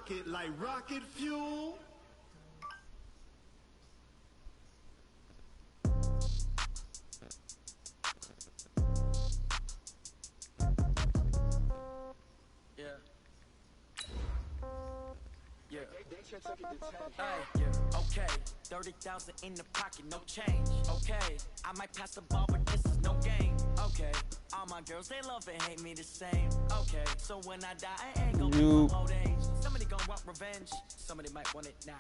rocket like rocket fuel. Okay, 30,000 in the pocket, no change. Okay, I might pass the ball, but this is no game. Okay, all my girls, they love and hate me the same. Okay, so when I die, I ain't gonna be my old age. Somebody gonna want revenge, somebody might want it now.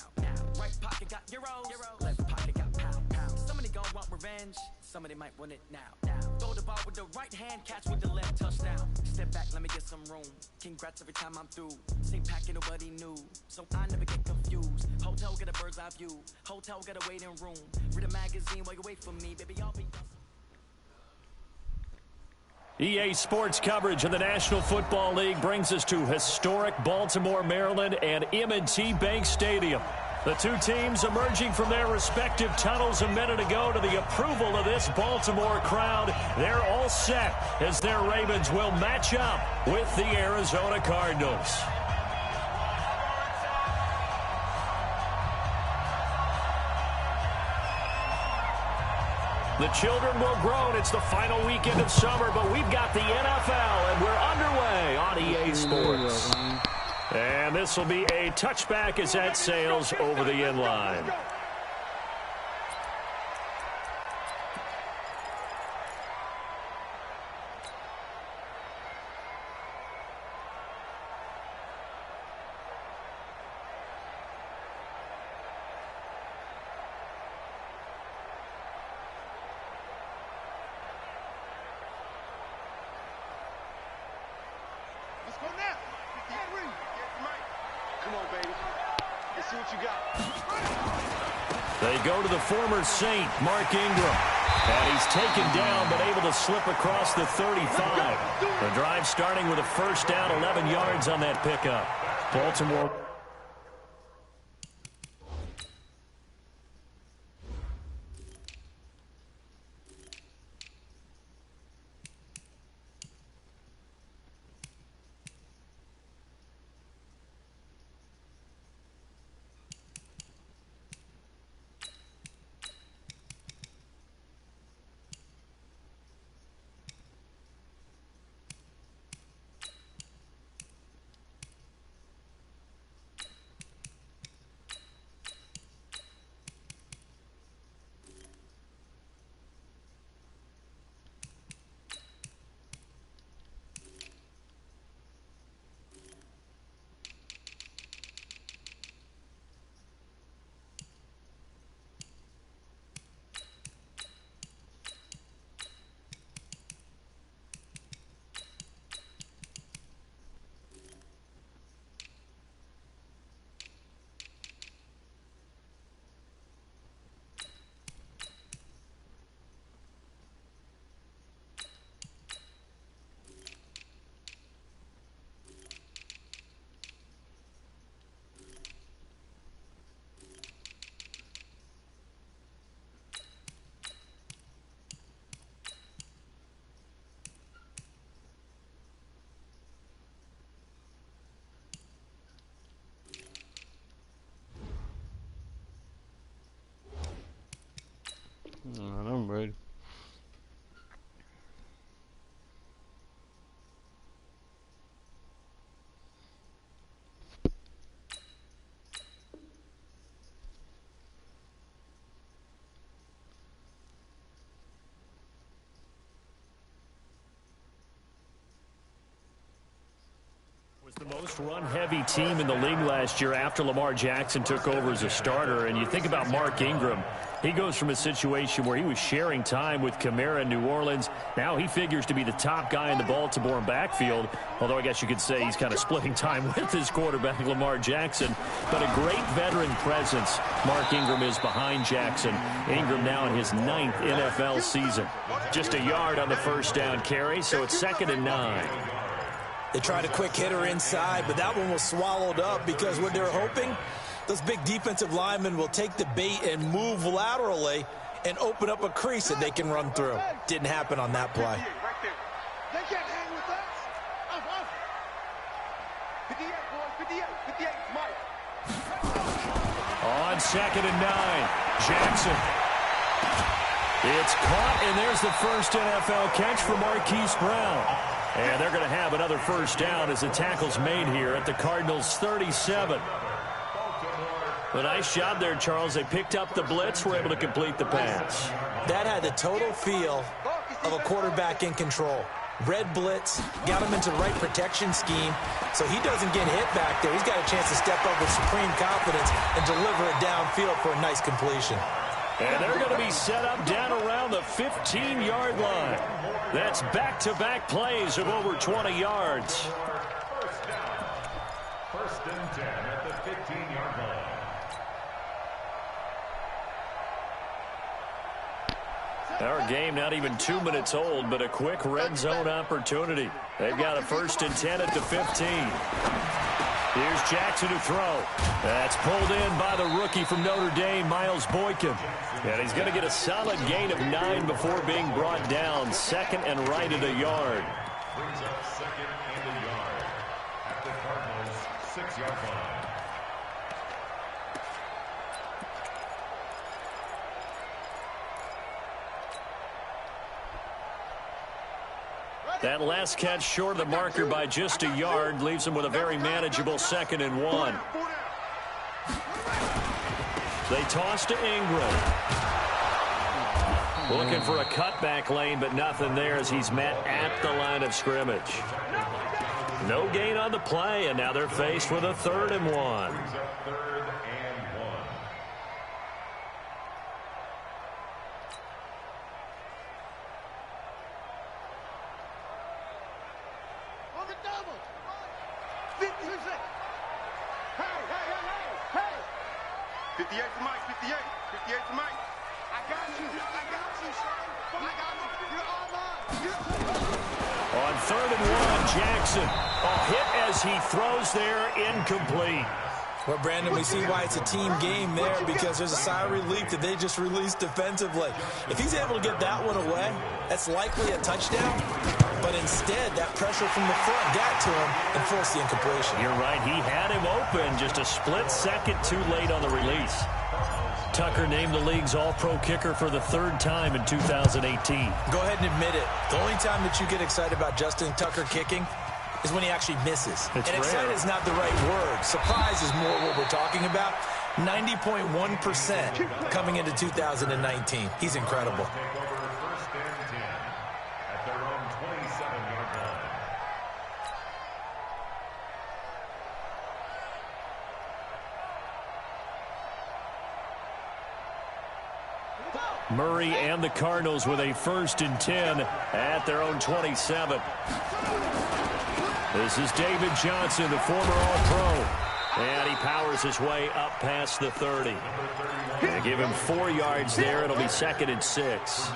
Right pocket got euros, left pocket got pound. Somebody gonna want revenge, somebody might want it now. Throw the ball with the right hand, catch with the left, touchdown. Step back, let me get some room. Congrats every time I'm through. Same packet, nobody knew, so I never get confused. Hotel get a bird's eye view. Hotel got a waiting room. Read a magazine while you wait for me, baby. I'll be. EA Sports coverage of the National Football League brings us to historic Baltimore, Maryland, and M&T Bank Stadium. The two teams emerging from their respective tunnels a minute ago to the approval of this Baltimore crowd. They're all set as their Ravens will match up with the Arizona Cardinals. The children will groan. It's the final weekend of summer, but we've got the NFL, and we're underway on EA Sports. And this will be a touchback as that sails over the end line. They go to the former Saint, Mark Ingram. And he's taken down, but able to slip across the 35. The drive starting with a first down, 11 yards on that pickup. Baltimore. I'm ready. Was the most run-heavy team in the league last year after Lamar Jackson took over as a starter. And you think about Mark Ingram, he goes from a situation where he was sharing time with Kamara in New Orleans. Now he figures to be the top guy in the Baltimore backfield, although I guess you could say he's kind of splitting time with his quarterback, Lamar Jackson. But a great veteran presence Mark Ingram is behind Jackson. Ingram now in his 9th NFL season. Just a yard on the first down carry, so it's 2nd and 9. They tried a quick hitter inside, but that one was swallowed up because what they're hoping, those big defensive linemen will take the bait and move laterally and open up a crease that they can run through. Didn't happen on that play. They can't hang with us. 58, boys, On 2nd and 9, Jackson. It's caught, and there's the first NFL catch for Marquise Brown. And they're going to have another first down as the tackle's made here at the Cardinals' 37. A nice job there, Charles. They picked up the blitz, were able to complete the pass. That had the total feel of a quarterback in control. Red blitz, got him into the right protection scheme, so he doesn't get hit back there. He's got a chance to step up with supreme confidence and deliver it downfield for a nice completion. And they're going to be set up down around the 15-yard line. That's back-to-back plays of over 20 yards. First and 10 at the 15-yard line. Our game not even 2 minutes old, but a quick red zone opportunity. They've got a first and 10 at the 15. Here's Jackson to throw. That's pulled in by the rookie from Notre Dame, Miles Boykin. And he's going to get a solid gain of 9 before being brought down. Second and right at a yard. Brings up second and a yard at the Cardinals' 6-yard line. That last catch short of the marker by just a yard leaves him with a very manageable 2nd and 1. They toss to Ingram. Looking for a cutback lane, but nothing there as he's met at the line of scrimmage. No gain on the play, and now they're faced with a 3rd and 1. On 3rd and 1, Jackson. A hit as he throws there, incomplete. Well, Brandon, we see why it's a team game there, because there's a sigh of relief that they just released defensively. If he's able to get that one away, that's likely a touchdown. But instead, that pressure from the front got to him and forced the incompletion. You're right. He had him open, just a split second too late on the release. Tucker named the league's all-pro kicker for the 3rd time in 2018. Go ahead and admit it. The only time that you get excited about Justin Tucker kicking is when he actually misses. It's and excited is not the right word. Surprise is more what we're talking about. 90.1% coming into 2019. He's incredible. Take over first and 10 at their own 27-yard line. Murray and the Cardinals with a 1st and 10 at their own 27. This is David Johnson, the former All-Pro. And he powers his way up past the 30. They give him 4 yards there. It'll be 2nd and 6.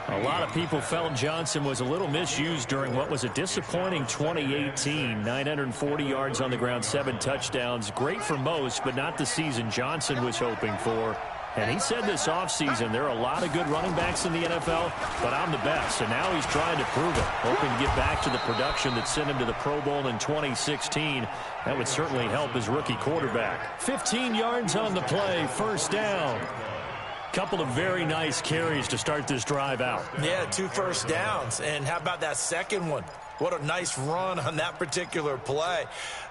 A lot of people felt Johnson was a little misused during what was a disappointing 2018. 940 yards on the ground, 7 touchdowns. Great for most, but not the season Johnson was hoping for. And he said this offseason, there are a lot of good running backs in the NFL, but I'm the best. And now he's trying to prove it, hoping to get back to the production that sent him to the Pro Bowl in 2016. That would certainly help his rookie quarterback. 15 yards on the play, 1st down. Couple of very nice carries to start this drive out. Yeah, 2 first downs. And how about that second one? What a nice run on that particular play.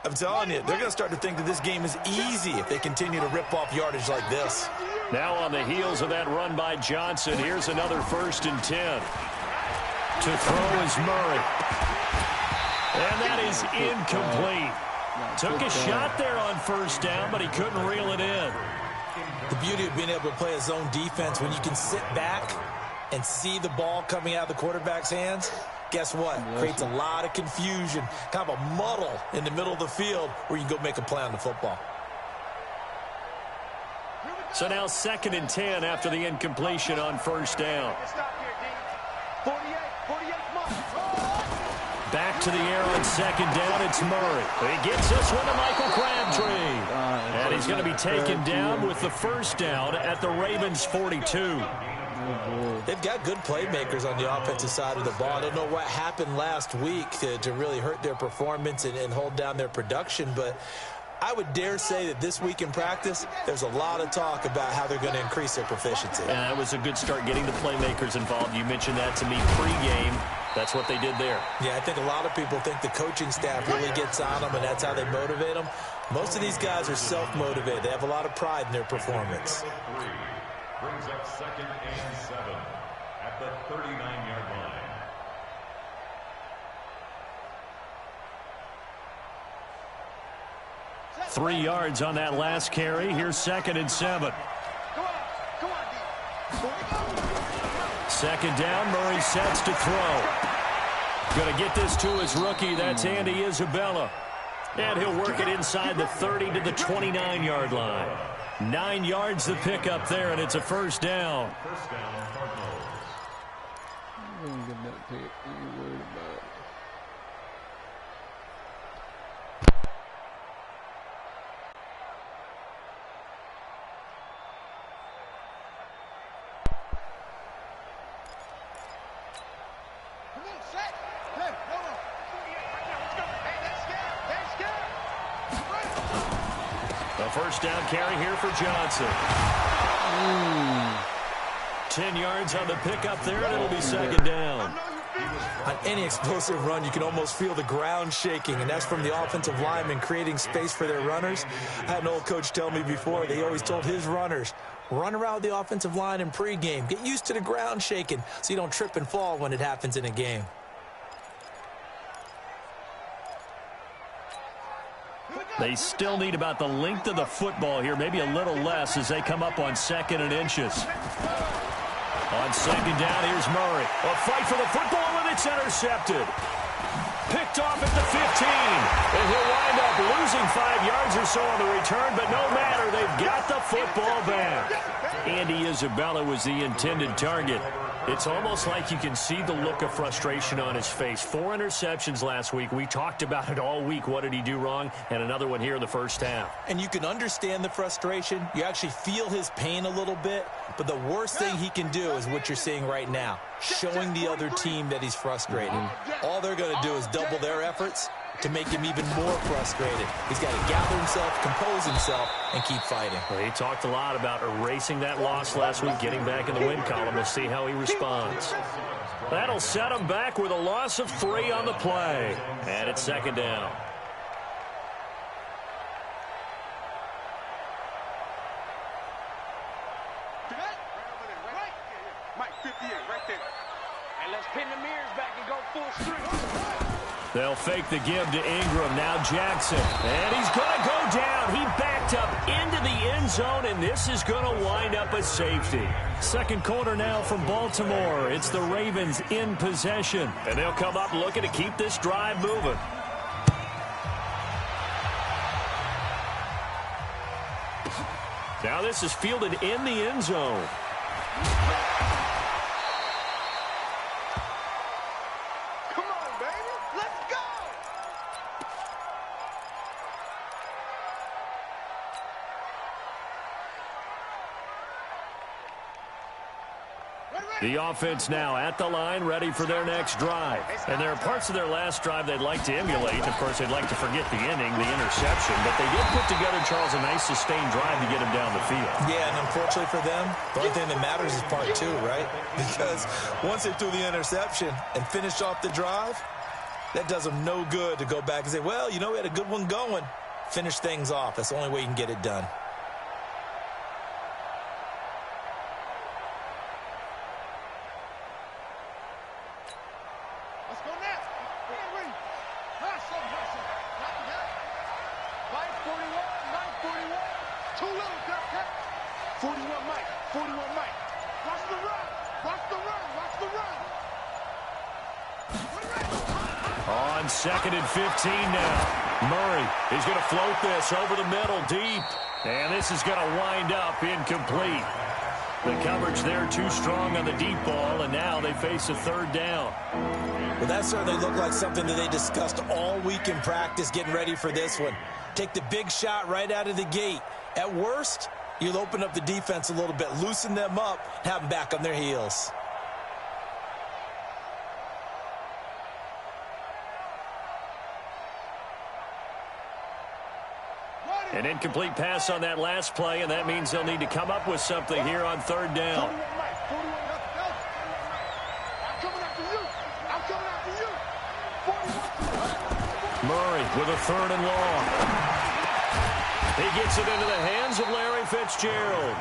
I'm telling you, they're going to start to think that this game is easy if they continue to rip off yardage like this. Now on the heels of that run by Johnson, here's another 1st and 10. To throw is Murray. And that is incomplete. Took a shot there on 1st down, but he couldn't reel it in. The beauty of being able to play a zone defense when you can sit back and see the ball coming out of the quarterback's hands, guess what? Creates a lot of confusion, kind of a muddle in the middle of the field where you can go make a play on the football. So now 2nd and 10 after the incompletion on 1st down. Back to the air on 2nd down, it's Murray. He gets this one to Michael Crabtree. And he's going to be taken down with the 1st down at the Ravens' 42. They've got good playmakers on the offensive side of the ball. I don't know what happened last week to really hurt their performance and hold down their production, but I would dare say that this week in practice, there's a lot of talk about how they're going to increase their proficiency. And that was a good start getting the playmakers involved. You mentioned that to me pregame. That's what they did there. Yeah, I think a lot of people think the coaching staff really gets on them, and that's how they motivate them. Most of these guys are self-motivated. They have a lot of pride in their performance. Brings up 2nd and 7 at the 39-yard line. Three yards on that last carry. Here's 2nd and 7. Second down, Murray sets to throw. Going to get this to his rookie. That's Andy Isabella. And he'll work it inside the 30 to the 29-yard line. 9 yards the pickup there, and it's a first down. First down, Cardinals. I'm going to get that pick. You're worried about it. A first down carry here for Johnson. 10 yards on the pickup there, and it'll be second down. On any explosive run, you can almost feel the ground shaking, and that's from the offensive linemen creating space for their runners. I had an old coach tell me before, they always told his runners, run around the offensive line in pregame. Get used to the ground shaking so you don't trip and fall when it happens in a game. They still need about the length of the football here, maybe a little less as they come up on 2nd and inches. On second down, here's Murray. A fight for the football, and it's intercepted. Picked off at the 15. And he'll wind up losing 5 yards or so on the return, but no matter, they've got the football back. Andy Isabella was the intended target. It's almost like you can see the look of frustration on his face. 4 interceptions last week. We talked about it all week. What did he do wrong? And another one here in the first half. And you can understand the frustration. You actually feel his pain a little bit. But the worst thing he can do is what you're seeing right now, showing the other team that he's frustrated. All they're going to do is double their efforts to make him even more frustrated. He's got to gather himself, compose himself, and keep fighting. Well, he talked a lot about erasing that loss last week, getting back in the win column. We'll see how he responds. That'll set him back with a loss of 3 on the play. And it's second down. Mike 58 right there. And let's pin the mirrors back and go full street. They'll fake the give to Ingram. Now Jackson. And he's going to go down. He backed up into the end zone, and this is going to wind up a safety. Second quarter now from Baltimore. It's the Ravens in possession. And they'll come up looking to keep this drive moving. Now this is fielded in the end zone. The offense now at the line, ready for their next drive. And there are parts of their last drive they'd like to emulate. Of course, they'd like to forget the inning, the interception. But they did put together, Charles, a nice sustained drive to get him down the field. Yeah, and unfortunately for them, the only thing that matters is part 2, right? Because once they threw the interception and finished off the drive, that does them no good to go back and say, well, you know, we had a good one going. Finish things off. That's the only way you can get it done. On 2nd and 15 now. Murray is going to float this over the middle deep. And this is going to wind up incomplete. The coverage there too strong on the deep ball, and now they face a third down. Well, that certainly looked like something that they discussed all week in practice, getting ready for this one. Take the big shot right out of the gate. At worst, you'll open up the defense a little bit, loosen them up, have them back on their heels. An incomplete pass on that last play, and that means they'll need to come up with something here on third down. Murray with a third and long. He gets it into the hands of Larry Fitzgerald.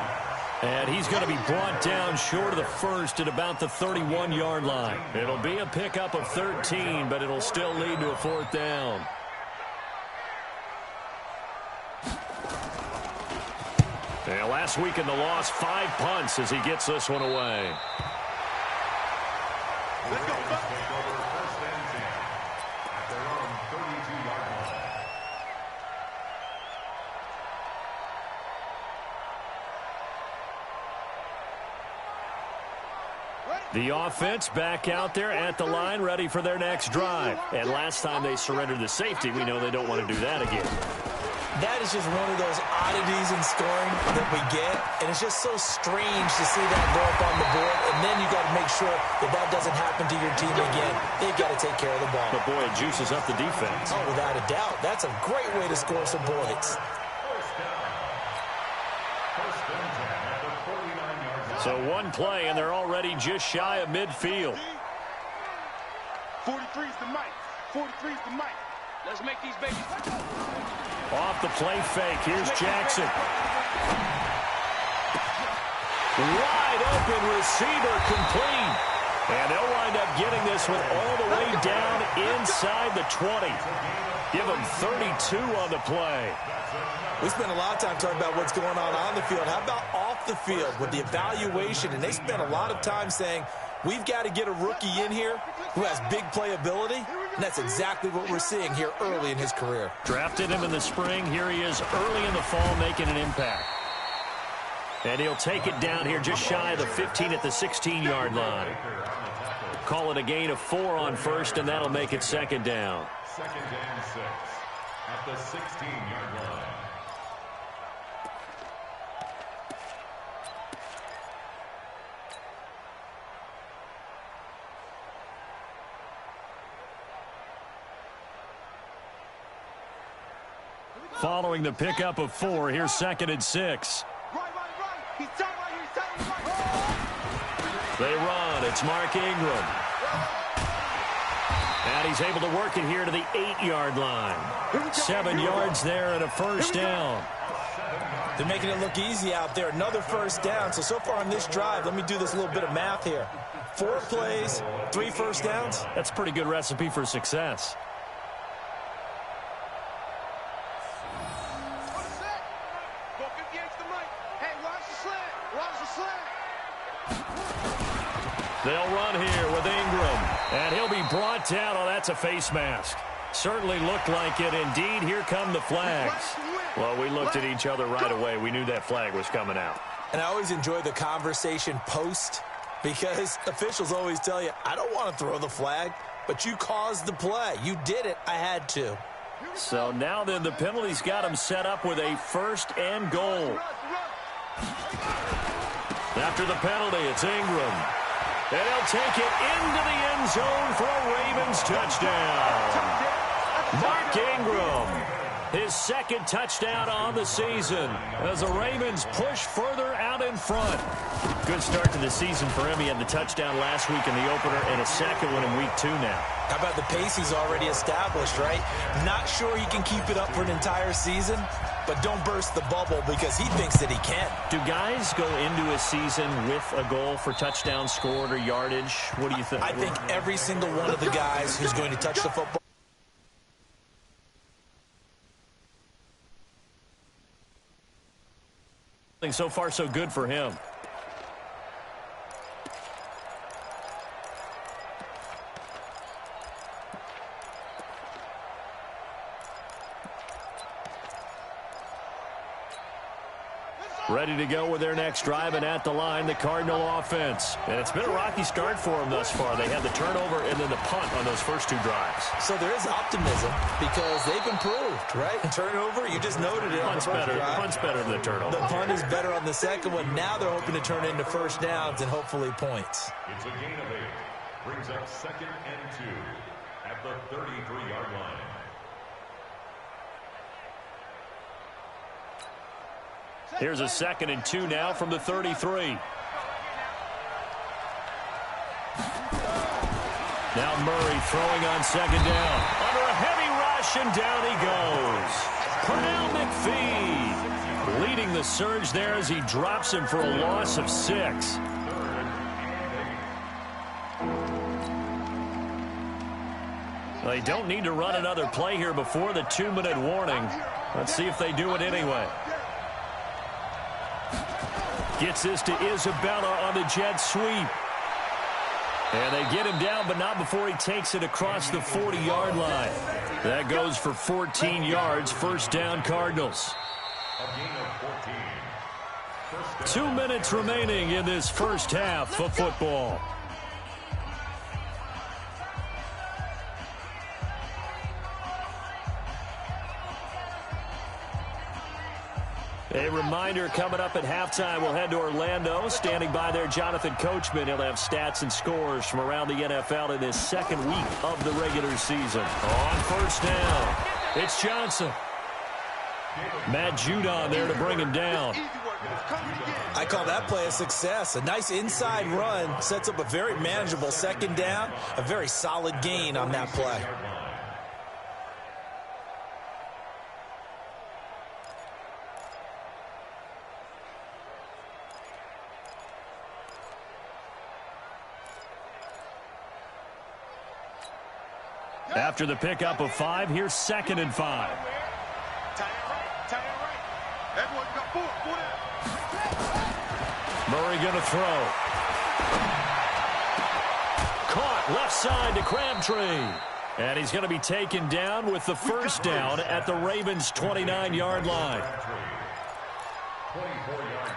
And he's going to be brought down short of the first at about the 31-yard line. It'll be a pickup of 13, but it'll still lead to a fourth down. And last week in the loss, 5 punts as he gets this one away. Let's go. Take over first and 10 at their own 32-yard line. The offense back out there at the line, ready for their next drive. And last time they surrendered the safety, we know they don't want to do that again. That is just one of those oddities in scoring that we get, and it's just so strange to see that go up on the board, and then you got to make sure that that doesn't happen to your team again. They've got to take care of the ball. But, boy, it juices up the defense. Oh, without a doubt. That's a great way to score some points. So one play, and they're already just shy of midfield. 43's the mic. 43's the mic. Let's make these babies. Off the play fake. Here's Jackson. Wide open receiver complete. And they'll wind up getting this one all the way down inside the 20. Give them 32 on the play. We spent a lot of time talking about what's going on the field. How about off the field with the evaluation? And they spent a lot of time saying, we've got to get a rookie in here who has big playability. And that's exactly what we're seeing here early in his career. Drafted him in the spring. Here he is early in the fall making an impact. And he'll take it down here just shy of the 15 at the 16-yard line. Call it a gain of 4 on first, and that'll make it second down. Second and 6 at the 16-yard line. Following the pickup of 4, here's second and 6. They run. It's Mark Ingram. And he's able to work it here to the 8-yard line. 7 yards there and a first down. They're making it look easy out there. Another first down. So far on this drive, let me do this little bit of math here. 4 plays, 3 first downs. That's a pretty good recipe for success. They'll run here with Ingram. And he'll be brought down. Oh, that's a face mask. Certainly looked like it. Indeed, here come the flags. Well, we looked at each other right away. We knew that flag was coming out. And I always enjoy the conversation post because officials always tell you, I don't want to throw the flag, but you caused the play. You did it. I had to. So now then the penalty's got him set up with a first and goal. After the penalty, it's Ingram. And he'll take it into the end zone for a Ravens touchdown. Mark Ingram, his second touchdown on the season as the Ravens push further out in front. Good start to the season for him. He had the touchdown last week in the opener and a second one in week 2 now. How about the pace he's already established, right? Not sure he can keep it up for an entire season, but don't burst the bubble because he thinks that he can. Do guys go into a season with a goal for touchdown scored or yardage? What do you think? I think every single one of the guys who's going to touch the football. So far, so good for him. Ready to go with their next drive, and at the line, the Cardinal offense. And it's been a rocky start for them thus far. They had the turnover and then the punt on those first 2 drives. So there is optimism because they've improved, right? Turnover, you just noted it. Punt's better. Punt's better than the turnover. The punt is better on the second one. Now they're hoping to turn into first downs and hopefully points. It's a gain of 8. Brings up second and 2 at the 33-yard line. Here's a 2nd and 2 now from the 33. Now Murray throwing on 2nd down. Under a heavy rush, and down he goes. Pernell McPhee leading the surge there as he drops him for a loss of 6. They don't need to run another play here before the 2-minute warning. Let's see if they do it anyway. Gets this to Isabella on the jet sweep. And they get him down, but not before he takes it across the 40-yard line. That goes for 14 yards, 1st down Cardinals. 2 minutes remaining in this first half of football. A reminder, coming up at halftime, we'll head to Orlando. Standing by there, Jonathan Coachman. He'll have stats and scores from around the NFL in this 2nd week of the regular season. On 1st down, it's Johnson. Matt Judon there to bring him down. I call that play a success. A nice inside run sets up a very manageable 2nd down. A very solid gain on that play. After the pickup of 5, here's 2nd and 5. Murray going to throw. Caught left side to Crabtree. And he's going to be taken down with the 1st down at the Ravens' 29-yard line.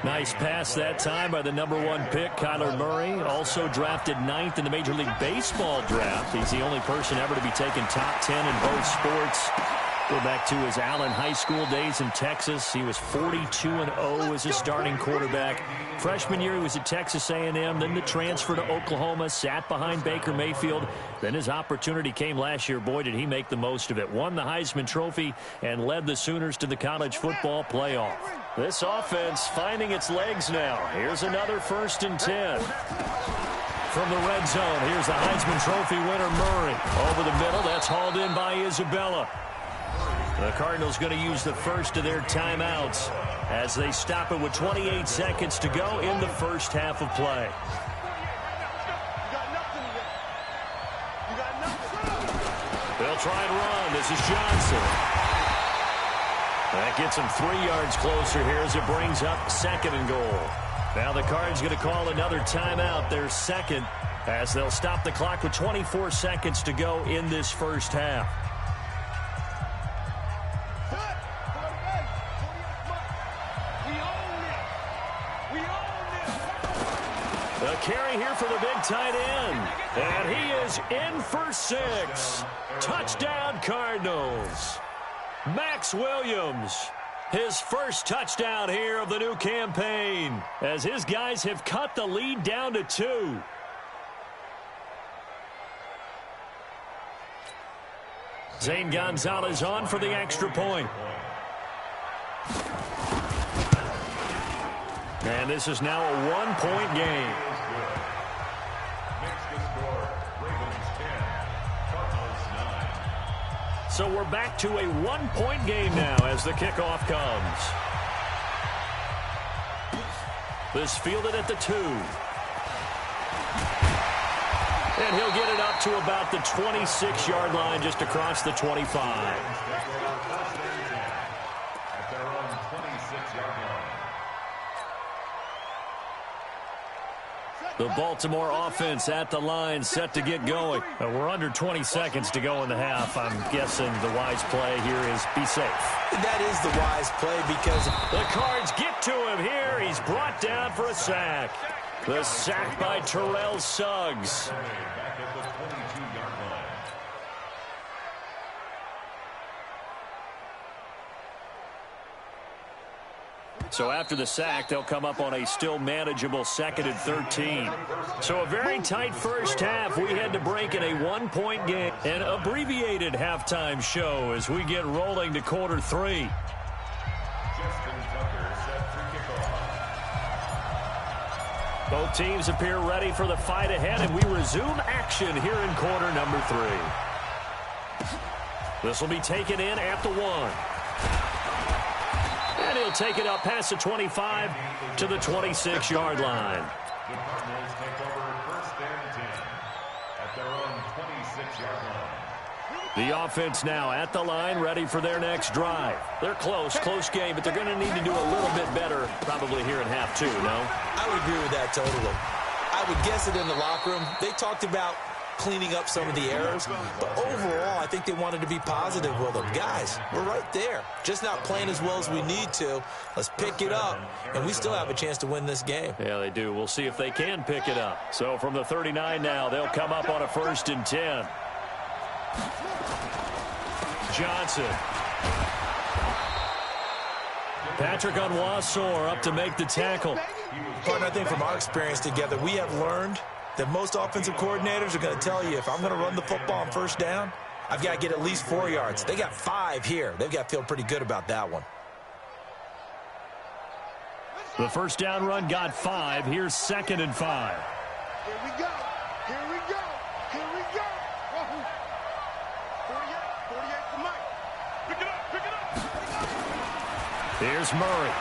Nice pass that time by the #1 pick, Kyler Murray. Also drafted 9th in the Major League Baseball draft. He's the only person ever to be taken top 10 in both sports. Go back to his Allen High School days in Texas. He was 42-0 as a starting quarterback. Freshman year, he was at Texas A&M. Then the transfer to Oklahoma, sat behind Baker Mayfield. Then his opportunity came last year. Boy, did he make the most of it. Won the Heisman Trophy and led the Sooners to the college football playoff. This offense finding its legs now. Here's another 1st and 10. From the red zone, here's the Heisman Trophy winner, Murray. Over the middle, that's hauled in by Isabella. The Cardinals going to use the first of their timeouts as they stop it with 28 seconds to go in the first half of play. They'll try and run. This is Johnson. That gets him 3 yards closer here as it brings up 2nd and goal. Now the Cards going to call another timeout, their 2nd, as they'll stop the clock with 24 seconds to go in this first half. The carry here for the big tight end. And he is in for 6. Touchdown, Cardinals. Max Williams, his first touchdown here of the new campaign, as his guys have cut the lead down to 2. Zane Gonzalez on for the extra point. And this is now a 1-point game. So we're back to a 1-point game now as the kickoff comes. This fielded at the 2. And he'll get it up to about the 26-yard line, just across the 25. The Baltimore offense at the line, set to get going. We're under 20 seconds to go in the half. I'm guessing the wise play here is be safe. That is the wise play because the Cards get to him here. He's brought down for a sack. The sack by Terrell Suggs. So after the sack, they'll come up on a still manageable 2nd and 13. So a very tight first half. We had to break in a 1-point game. An abbreviated halftime show as we get rolling to quarter 3. Justin Tucker set Both teams appear ready for the fight ahead, and we resume action here in quarter number 3. This will be taken in at the 1. And he'll take it up past the 25 to the 26-yard line. The Cardinals take over first and 10 at their own 26-yard line. The offense now at the line, ready for their next drive. They're close game, but they're going to need to do a little bit better probably here in half 2, no? I would agree with that totally. I would guess it in the locker room. They talked about cleaning up some of the errors, but overall, I think they wanted to be positive with them. Guys, we're right there. Just not playing as well as we need to. Let's pick it up, and we still have a chance to win this game. Yeah, they do. We'll see if they can pick it up. So from the 39 now, they'll come up on a 1st and 10. Johnson. Patrick Onwuasor up to make the tackle. Partner, I think from our experience together, we have learned that most offensive coordinators are going to tell you, if I'm going to run the football on 1st down, I've got to get at least 4 yards. They got 5 here. They've got to feel pretty good about that one. The 1st down run got 5. Here's 2nd and 5. Here we go. Here we go. Here we go. 48 for Mike. Pick it up. Pick it up. Here's Murray.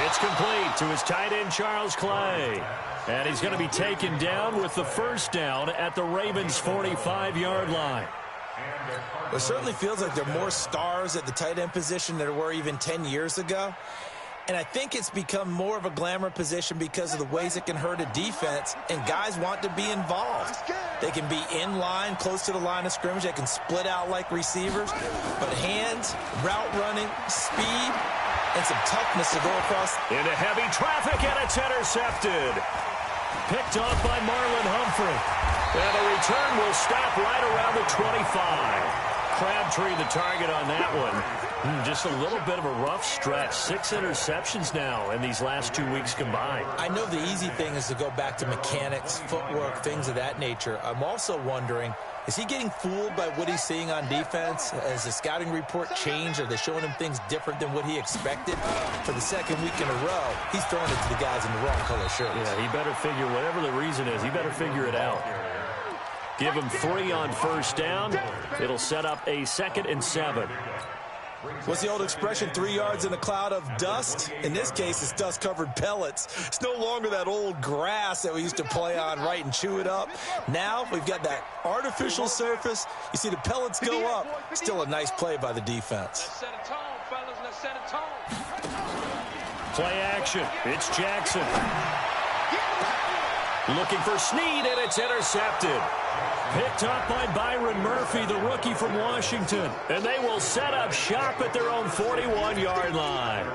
It's complete to his tight end, Charles Clay. And he's going to be taken down with the 1st down at the Ravens' 45-yard line. It certainly feels like there are more stars at the tight end position than there were even 10 years ago. And I think it's become more of a glamour position because of the ways it can hurt a defense, and guys want to be involved. They can be in line, close to the line of scrimmage. They can split out like receivers. But hands, route running, speed, and some toughness to go across. Into heavy traffic, and it's intercepted. Picked off by Marlon Humphrey. And the return will stop right around the 25. Crabtree the target on that one. Just a little bit of a rough stretch. 6 interceptions now in these last 2 weeks combined. I know the easy thing is to go back to mechanics, footwork, things of that nature. I'm also wondering, is he getting fooled by what he's seeing on defense? Has the scouting report changed? Are they showing him things different than what he expected? For the 2nd week in a row, he's throwing it to the guys in the wrong color shirts. Yeah, he better figure, whatever the reason is, he better figure it out. Give him 3 on 1st down. It'll set up a 2nd and 7. What's the old expression, 3 yards in a cloud of dust? In this case, it's dust-covered pellets. It's no longer that old grass that we used to play on, right, and chew it up. Now we've got that artificial surface. You see the pellets go up. Still a nice play by the defense. Let's set a tone, fellas. Let's set a tone. Play action. It's Jackson. Looking for Snead, and it's intercepted. Picked up by Byron Murphy, the rookie from Washington. And they will set up shop at their own 41-yard line.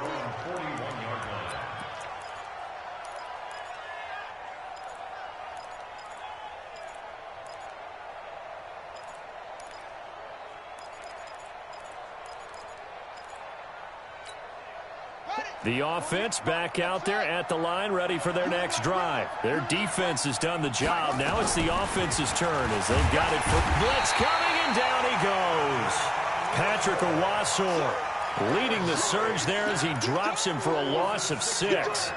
The offense back out there at the line, ready for their next drive. Their defense has done the job. Now it's the offense's turn as they've got it for blitz coming, and down he goes. Patrick Onwuasor leading the surge there as he drops him for a loss of 6.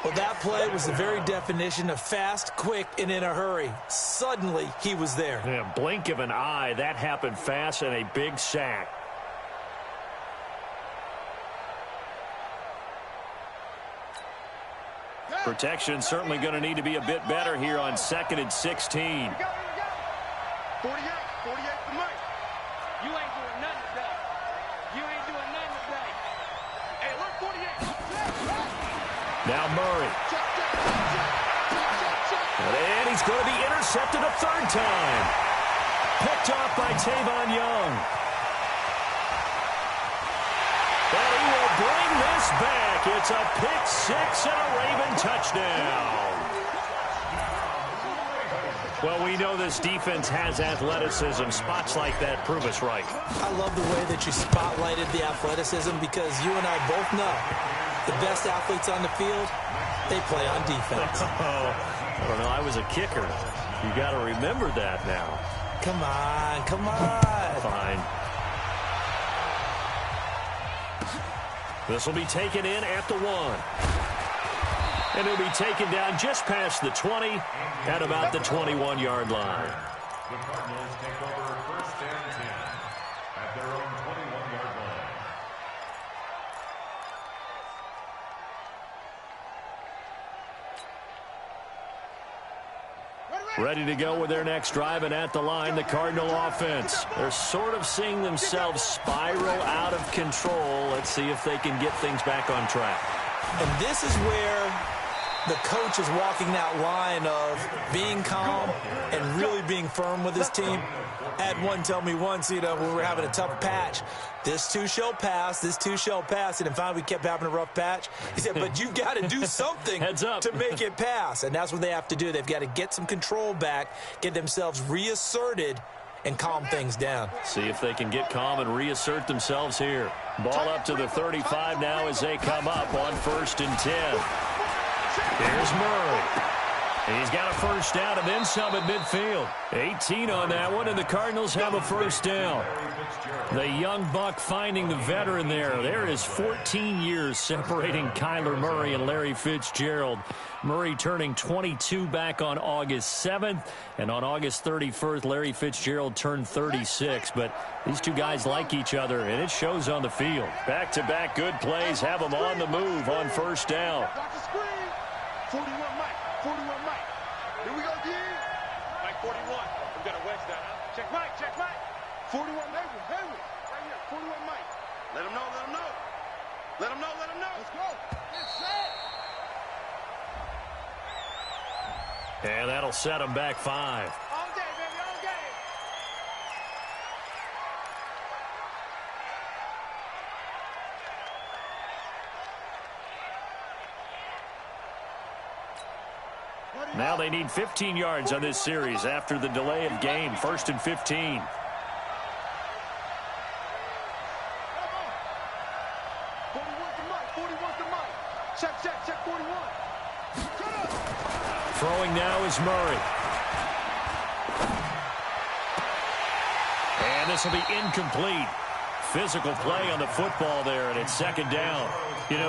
Well, that play was the very definition of fast, quick, and in a hurry. Suddenly, he was there. Yeah, blink of an eye, that happened fast, and a big sack. Protection certainly going to need to be a bit better here on 2nd and 16. 48 for Mike. You ain't doing nothing today. You ain't doing nothing today. Hey, look, 48. Now Murray. And he's going to be intercepted a 3rd time. Picked off by Tavon Young. And he will bring this back. It's a pick 6 and a Raven touchdown. Well, we know this defense has athleticism. Spots like that prove us right. I love the way that you spotlighted the athleticism because you and I both know the best athletes on the field, they play on defense. I don't know. I was a kicker. You got to remember that now. Come on, come on. Fine. This will be taken in at the 1. And he'll be taken down just past the 20 at about the 21-yard line. The Cardinals take over first and 10 at their own 21-yard line. Ready to go with their next drive, and at the line, the Cardinal offense. They're sort of seeing themselves spiral out of control. Let's see if they can get things back on track. And this is where the coach is walking that line of being calm and really being firm with his team. I had one tell me once, when we were having a tough patch, this too shall pass, this too shall pass. And finally we kept having a rough patch. He said, but you've got to do something to make it pass. And that's what they have to do. They've got to get some control back, get themselves reasserted, and calm things down. See if they can get calm and reassert themselves here. Ball up to the 35 now as they come up on first and 10. Here's Murray. He's got a first down and then some at midfield. 18 on that one, and the Cardinals have a first down. The young buck finding the veteran there. There is 14 years separating Kyler Murray and Larry Fitzgerald. Murray turning 22 back on August 7th, and on August 31st, Larry Fitzgerald turned 36. But these two guys like each other, and it shows on the field. Back-to-back good plays have them on the move on first down. 41 Mike. 41 Mike. Here we go again. Mike 41. We got to wedge that, huh? Check Mike. Check Mike. 41 Hayward. Hayward. Right here. 41 Mike. Let him know. Let him know. Let him know. Let him know. Let's go. Get set. And that'll set them back 5. All day, baby. All day. Now they need 15 yards on this series after the delay of game. First and 15. 41 to Mike. Check 41. Throwing now is Murray. And this will be incomplete. Physical play on the football there, and it's second down.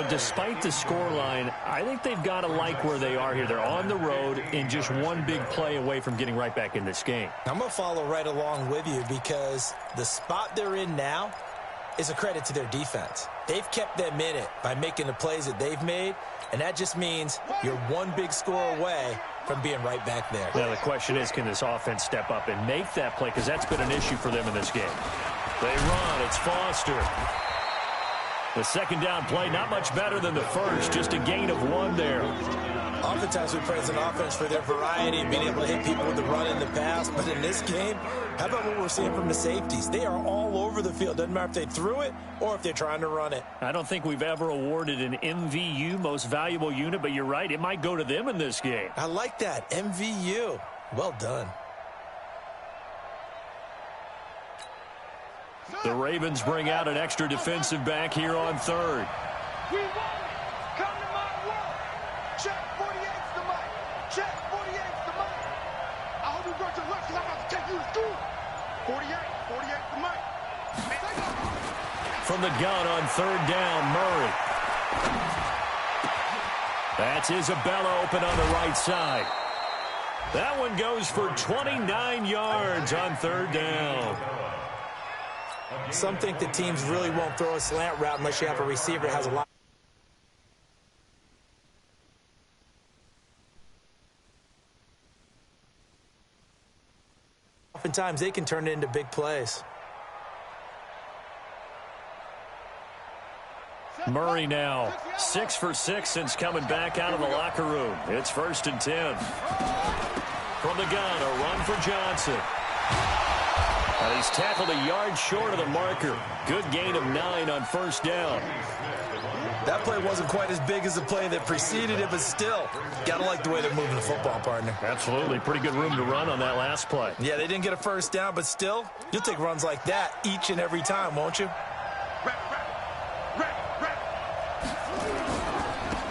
Despite the scoreline, I think they've got to like where they are here. They're on the road and just one big play away from getting right back in this game. I'm going to follow right along with you because the spot they're in now is a credit to their defense. They've kept them in it by making the plays that they've made, and that just means you're one big score away from being right back there. Now the question is, can this offense step up and make that play? Because that's been an issue for them in this game. They run. It's Foster. The second down play, not much better than the first, just a gain of 1 there. Oftentimes we praise an offense for their variety, being able to hit people with the run in the pass. But in this game, how about what we're seeing from the safeties? They are all over the field. Doesn't matter if they threw it or if they're trying to run it. I don't think we've ever awarded an MVU, most valuable unit, but you're right. It might go to them in this game. I like that. MVU. Well done. The Ravens bring out an extra defensive back here on third. We want it. Come to my work. Chef-boy88's the mic. Chef-boy88's the mic. I hope you brought your lunch because I'm about to take you to school. 48's the mic. From the gun on third down, Murray. That's Isabella open on the right side. That one goes for 29 yards on third down. Some think the teams really won't throw a slant route unless you have a receiver that has a lot. Oftentimes they can turn it into big plays. Murray now 6 for 6 since coming back out of the locker room. It's first and 10. From the gun, a run for Johnson. And he's tackled a yard short of the marker. Good gain of 9 on first down. That play wasn't quite as big as the play that preceded it, but still, gotta like the way they're moving the football, partner. Absolutely. Pretty good room to run on that last play. Yeah, they didn't get a first down, but still, you'll take runs like that each and every time, won't you?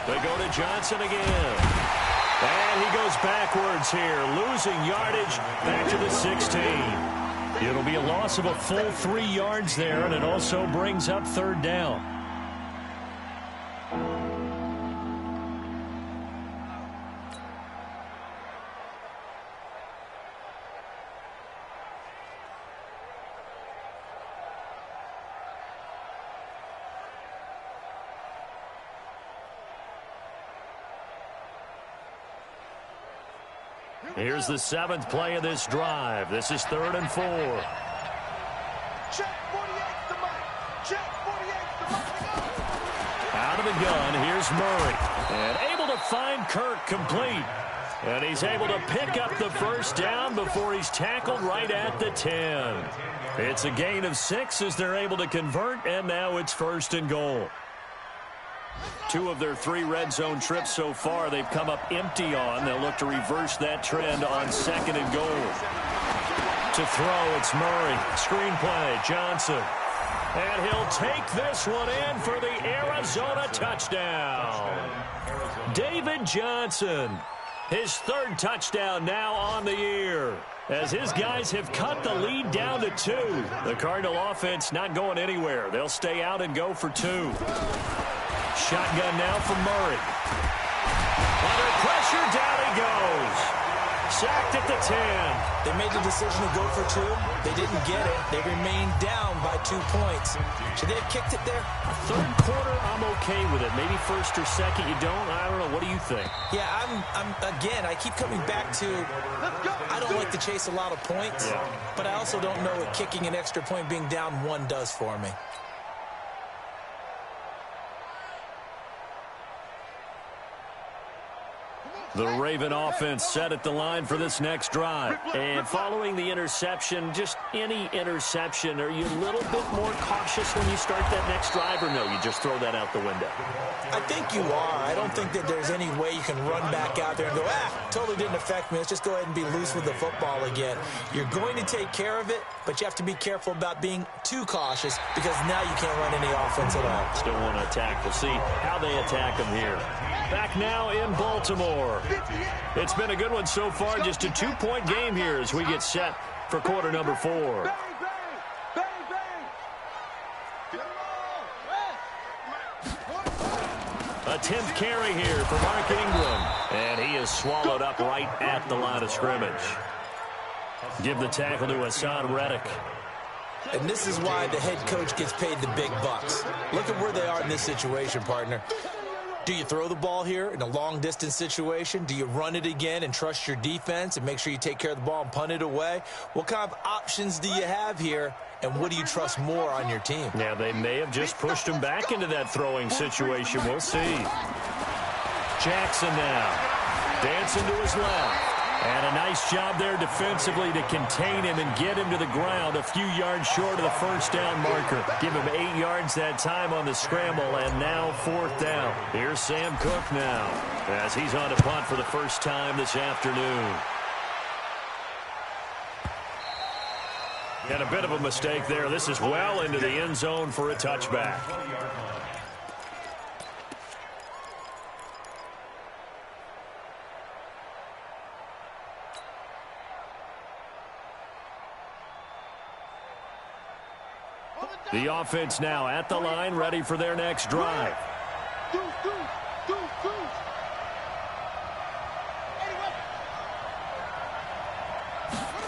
They go to Johnson again. And he goes backwards here, losing yardage back to the 16. It'll be a loss of a full 3 yards there, and it also brings up third down. Here's the 7th play of this drive. This is 3rd and 4. Check 48's the mic. Check 48's the mic. Out of the gun, here's Murray. And able to find Kirk complete. And he's able to pick up the first down before he's tackled right at the 10. It's a gain of 6 as they're able to convert, and now it's 1st and goal. 2 of their 3 red zone trips so far they've come up empty on. They'll look to reverse that trend on 2nd and goal. To throw, it's Murray. Screen play, Johnson. And he'll take this one in for the Arizona touchdown. David Johnson, his 3rd touchdown now on the year, as his guys have cut the lead down to 2. The Cardinal offense not going anywhere. They'll stay out and go for 2. Shotgun now for Murray. Under pressure, down he goes. Sacked at the 10. They made the decision to go for 2. They didn't get it. They remained down by 2 points. Should they have kicked it there? 3rd quarter, I'm okay with it. Maybe 1st or 2nd, you don't. I don't know. What do you think? Yeah, again, I keep coming back to, I don't like to chase a lot of points, but I also don't know what kicking an extra point being down 1 does for me. The Raven offense set at the line for this next drive. And following the interception, just any interception, are you a little bit more cautious when you start that next drive, or no, you just throw that out the window? I think you are. I don't think that there's any way you can run back out there and go, totally didn't affect me. Let's just go ahead and be loose with the football again. You're going to take care of it, but you have to be careful about being too cautious because now you can't run any offense at all. Still want to attack. We'll see how they attack them here. Back now in Baltimore. It's been a good one so far. Just a 2-point game here as we get set for quarter number 4. A 10th carry here for Mark Ingram. And he is swallowed up right at the line of scrimmage. Give the tackle to Hassan Reddick. And this is why the head coach gets paid the big bucks. Look at where they are in this situation, partner. Do you throw the ball here in a long-distance situation? Do you run it again and trust your defense and make sure you take care of the ball and punt it away? What kind of options do you have here, and what do you trust more on your team? Yeah, they may have just pushed him back into that throwing situation. We'll see. Jackson now. Dancing to his left. And a nice job there defensively to contain him and get him to the ground a few yards short of the first down marker. Give him 8 yards that time on the scramble, and now 4th down. Here's Sam Cook now as he's on to punt for the first time this afternoon. And a bit of a mistake there. This is well into the end zone for a touchback. The offense now at the line, ready for their next drive.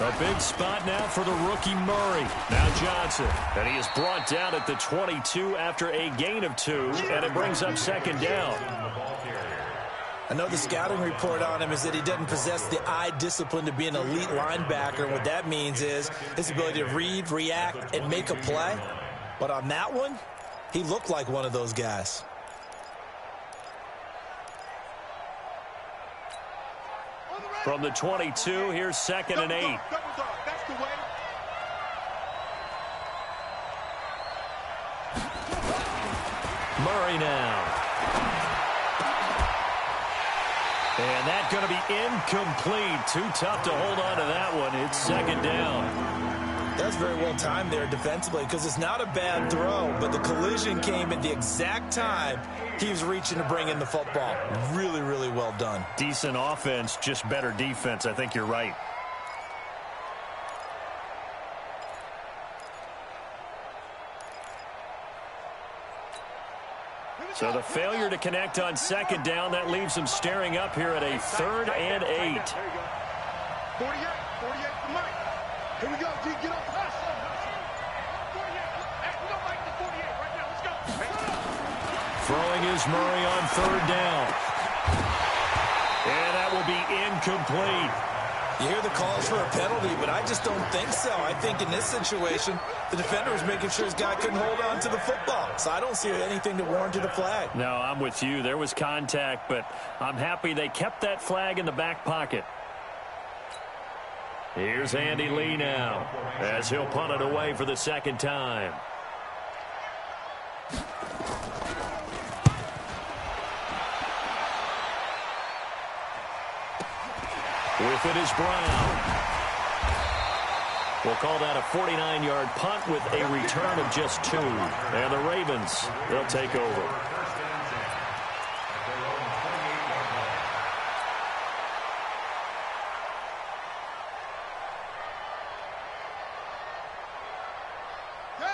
A big spot now for the rookie Murray. Now Johnson. And he is brought down at the 22 after a gain of 2, and it brings up 2nd down. I know the scouting report on him is that he doesn't possess the eye discipline to be an elite linebacker. And what that means is his ability to read, react, and make a play. But on that one, he looked like one of those guys. From the 22, here's 2nd and 8. That's the way. Murray now. And that's going to be incomplete. Too tough to hold on to that one. It's 2nd down. That's very well timed there defensively because it's not a bad throw, but the collision came at the exact time he was reaching to bring in the football. Really, really well done. Decent offense, just better defense. I think you're right. So the failure to connect on 2nd down, that leaves them staring up here at a 3rd and 8. There you go. 48 for Mike. Here we go, G, get up. 48. Hey, we don't like the 48 right now. Let's go. Throwing is Murray on 3rd down. And that will be incomplete. You hear the calls for a penalty, but I just don't think so. I think in this situation, the defender was making sure his guy couldn't hold on to the football. So I don't see anything to warrant the flag. No, I'm with you. There was contact, but I'm happy they kept that flag in the back pocket. Here's Andy Lee now, as he'll punt it away for the second time. With it is Brown. We'll call that a 49-yard punt with a return of just 2. And the Ravens, they'll take over.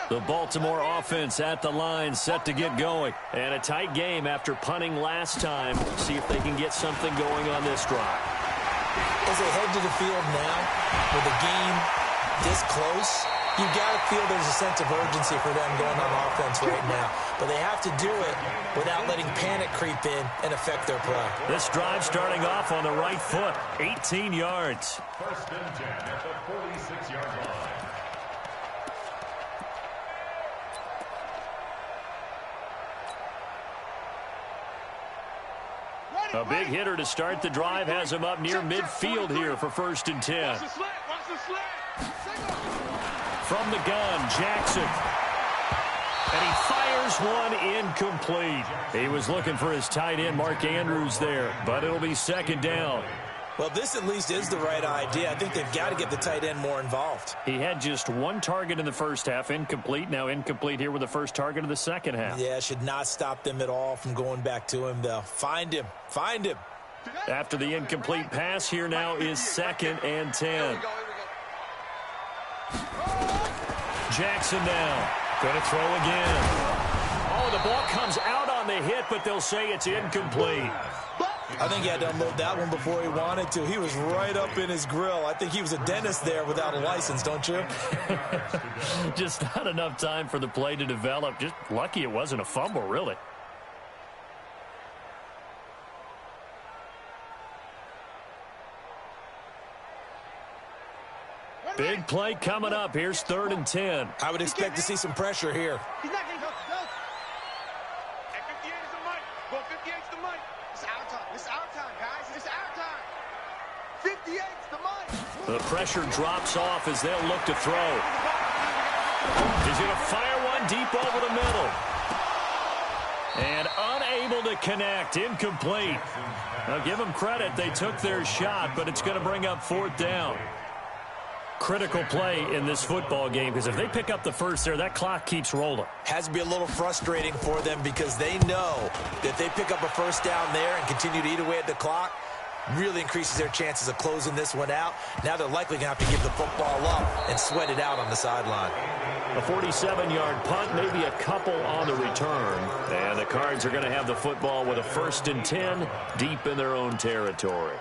The Baltimore offense at the line, set to get going. And a tight game after punting last time. See if they can get something going on this drive. As they head to the field now, with the game this close, you've got to feel there's a sense of urgency for them going on offense right now. But they have to do it without letting panic creep in and affect their play. This drive starting off on the right foot, 18 yards. First and 10 at the 46-yard line. A big hitter to start the drive has him up near midfield here for first and 10. Watch the slant. From the gun, Jackson. And he fires one incomplete. He was looking for his tight end, Mark Andrews, there, but it'll be second down. Well, this at least is the right idea. I think they've got to get the tight end more involved. He had just 1 target in the first half, incomplete. Now incomplete here with the first target of the second half. Yeah, should not stop them at all from going back to him, though. Find him. Find him. After the incomplete pass, here now is second and 10. Jackson now. Going to throw again. Oh, the ball comes out on the hit, but they'll say it's incomplete. I think he had to unload that one before he wanted to. He was right up in his grill. I think he was a dentist there without a license, don't you? Just not enough time for the play to develop. Just lucky it wasn't a fumble, really. Big play coming up. Here's 3rd and 10. I would expect to see some pressure here. He's not going to go. At 58 is the mic. Go 58 is the mic. It's our time. It's our time, guys. It's our time. 58 is the mic. The pressure drops off as they'll look to throw. He's going to fire one deep over the middle. And unable to connect. Incomplete. Now give them credit. They took their shot, but it's going to bring up 4th down. Critical play in this football game, because if they pick up the first there, that clock keeps rolling. Has to be a little frustrating for them because they know that they pick up a first down there and continue to eat away at the clock, really increases their chances of closing this one out. Now they're likely going to have to give the football up and sweat it out on the sideline. A 47-yard punt, maybe a couple on the return. And the Cards are going to have the football with a 1st and 10 deep in their own territory.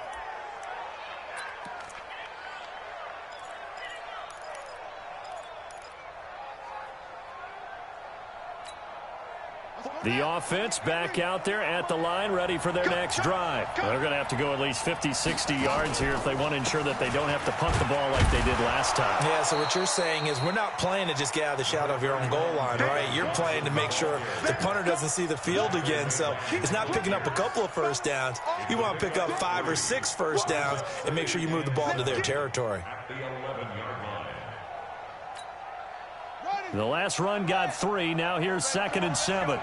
The offense back out there at the line, ready for their next drive. They're going to have to go at least 50, 60 yards here if they want to ensure that they don't have to punt the ball like they did last time. Yeah, so what you're saying is we're not playing to just get out of the shadow of your own goal line, right? You're playing to make sure the punter doesn't see the field again. So it's not picking up a couple of first downs. You want to pick up 5 or 6 first downs and make sure you move the ball into their territory. The last run got 3. Now here's 2nd and 7.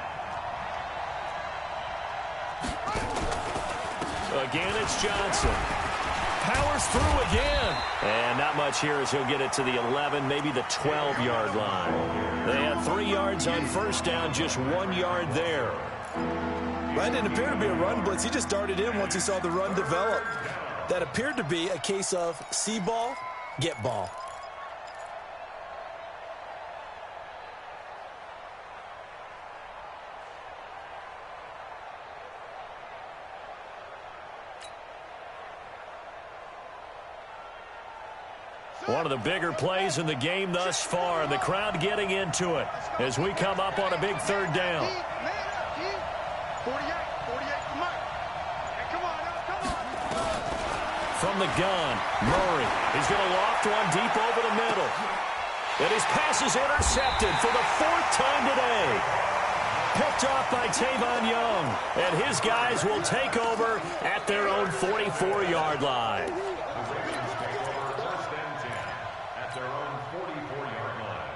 Again, it's Johnson. Powers through again. And not much here as he'll get it to the 11, maybe the 12-yard line. They had 3 yards on first down, just 1 yard there. That didn't appear to be a run blitz. He just darted in once he saw the run develop. That appeared to be a case of see ball, get ball. One of the bigger plays in the game thus far. The crowd getting into it as we come up on a big 3rd down. 48, 48, come on. Hey, come on. From from the gun. Murray, he's going to loft one deep over the middle. And his pass is intercepted for the 4th time today. Picked off by Tavon Young. And his guys will take over at their own 44-yard line. The Ravens take over 1st and 10 at their own 44-yard line.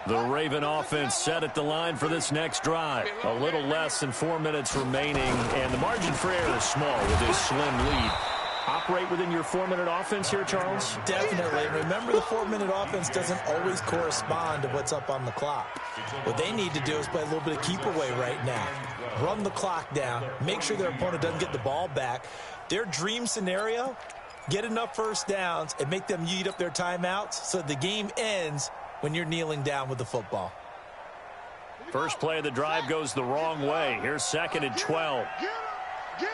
The Raven offense set at the line for this next drive. A little less than 4 minutes remaining, and the margin for error is small with this slim lead. Operate within your 4-minute offense here, Charles? Definitely. Remember, the 4-minute offense doesn't always correspond to what's up on the clock. What they need to do is play a little bit of keep away right now. Run the clock down. Make sure their opponent doesn't get the ball back. Their dream scenario, get enough first downs and make them eat up their timeouts so the game ends when you're kneeling down with the football. First play of the drive goes the wrong way. Here's 2nd and 12. Get him!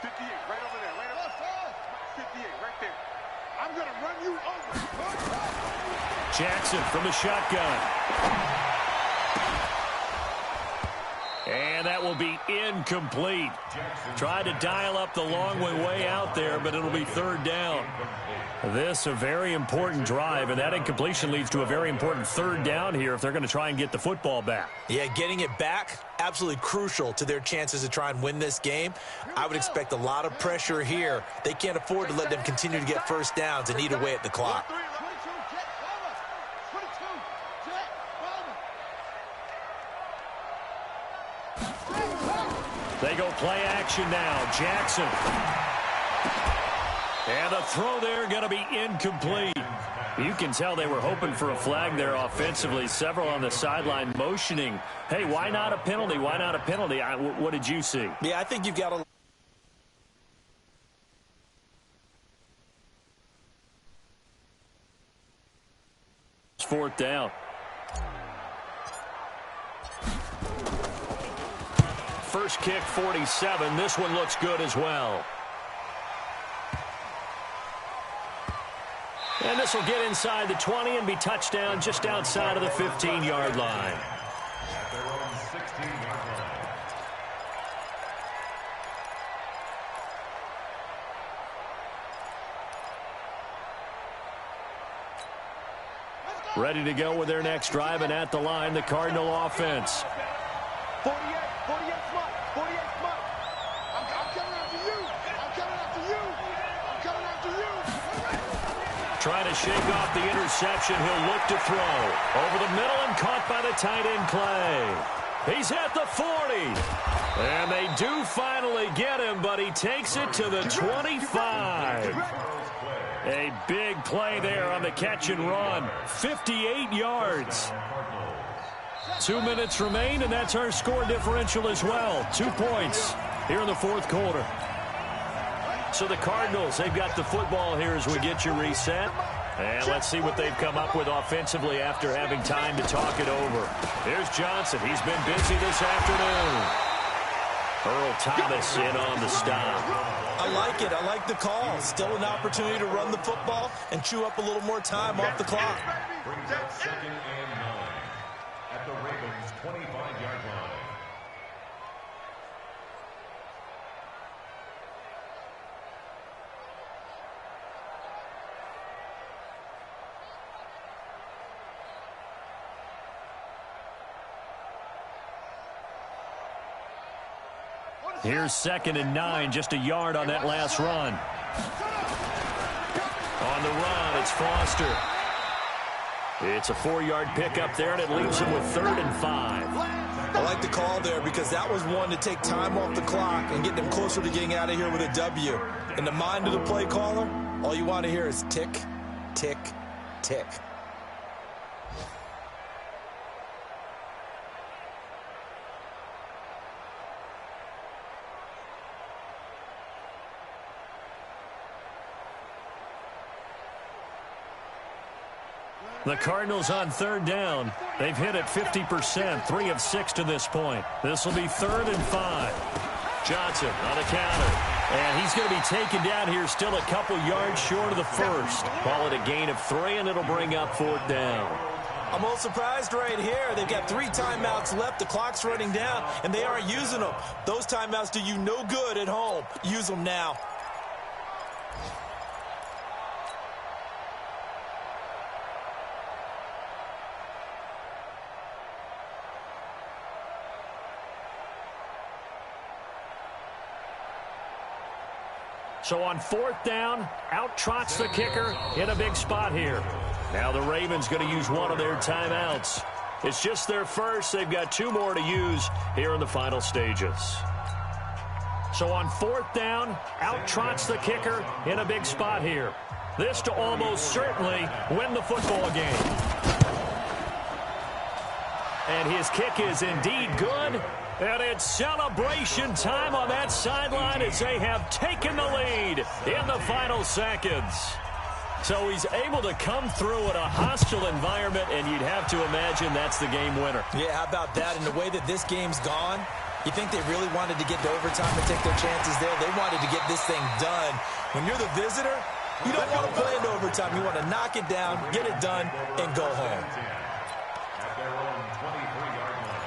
58, right over there, right over there. 58, right there. I'm going to run you over. Jackson from the shotgun. And that will be incomplete. Tried to dial up the long way out there, but it'll be 3rd down. This a very important drive, and that incompletion leads to a very important 3rd down here if they're going to try and get the football back. Yeah, getting it back, absolutely crucial to their chances to try and win this game. I would expect a lot of pressure here. They can't afford to let them continue to get first downs and eat away at the clock. They go play action now. Jackson. And the throw there going to be incomplete. You can tell they were hoping for a flag there offensively. Several on the sideline motioning. Hey, why not a penalty? Why not a penalty? What did you see? Yeah, I think you've got to... It's 4th down. First kick, 47. This one looks good as well. And this will get inside the 20 and be touchdown just outside of the 15-yard line. At their own 16-yard line. Ready to go with their next drive, and at the line, the Cardinal offense. 48 smart, 48 smart. I'm coming after you. I'm coming after you. I'm coming after you. Trying to shake off the interception. He'll look to throw. Over the middle and caught by the tight end Clay. He's at the 40. And they do finally get him, but he takes it to the 25. A big play there on the catch and run. 58 yards. 2 minutes remain, and that's our score differential as well. 2 points here in the 4th quarter. So the Cardinals, they've got the football here as we get you reset. And let's see what they've come up with offensively after having time to talk it over. Here's Johnson. He's been busy this afternoon. Earl Thomas in on the stop. I like it. I like the call. Still an opportunity to run the football and chew up a little more time off the clock. Brings up 2nd and 9 at the Ravens' 25-yard line. Here's 2nd and 9, just a yard on that last run. On the run, it's Foster. It's a 4-yard pickup there, and it leaves him with 3rd and 5. I like the call there because that was one to take time off the clock and get them closer to getting out of here with a W. In the mind of the play caller, all you want to hear is tick, tick, tick. The Cardinals on 3rd down. They've hit it 50%, 3 of 6 to this point. This will be 3rd and 5. Johnson on the counter. And he's going to be taken down here still a couple yards short of the first. Call it a gain of 3, and it'll bring up 4th down. I'm a little surprised right here. They've got 3 timeouts left. The clock's running down, and they aren't using them. Those timeouts do you no good at home. Use them now. So on 4th down, out trots the kicker in a big spot here. Now the Ravens going to use one of their timeouts. It's just their first. They've got 2 more to use here in the final stages. So on 4th down, out trots the kicker in a big spot here. This to almost certainly win the football game. And his kick is indeed good. And it's celebration time on that sideline as they have taken the lead in the final seconds. So he's able to come through in a hostile environment, and you'd have to imagine that's the game winner. Yeah, how about that? And the way that this game's gone, you think they really wanted to get to overtime and take their chances there? They wanted to get this thing done. When you're the visitor, you don't want to play into overtime. You want to knock it down, get it done, and go home. At their own 23-yard line.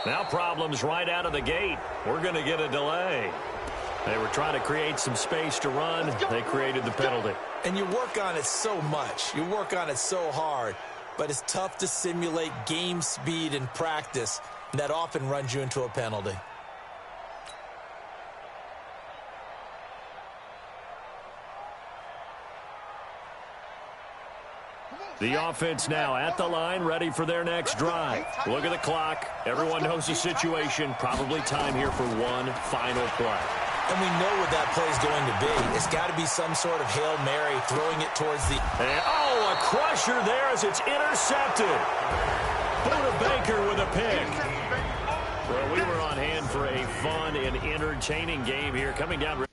Now problems right out of the gate. We're going to get a delay. They were trying to create some space to run. They created the penalty. And you work on it so much. You work on it so hard. But it's tough to simulate game speed in practice. And that often runs you into a penalty. The offense now at the line, ready for their next drive. Look at the clock. Everyone knows the situation. Probably time here for one final play. And we know what that play is going to be. It's got to be some sort of Hail Mary, throwing it towards the... And, oh, a crusher there as it's intercepted. Buda Baker with a pick. Well, we were on hand for a fun and entertaining game here. Coming down...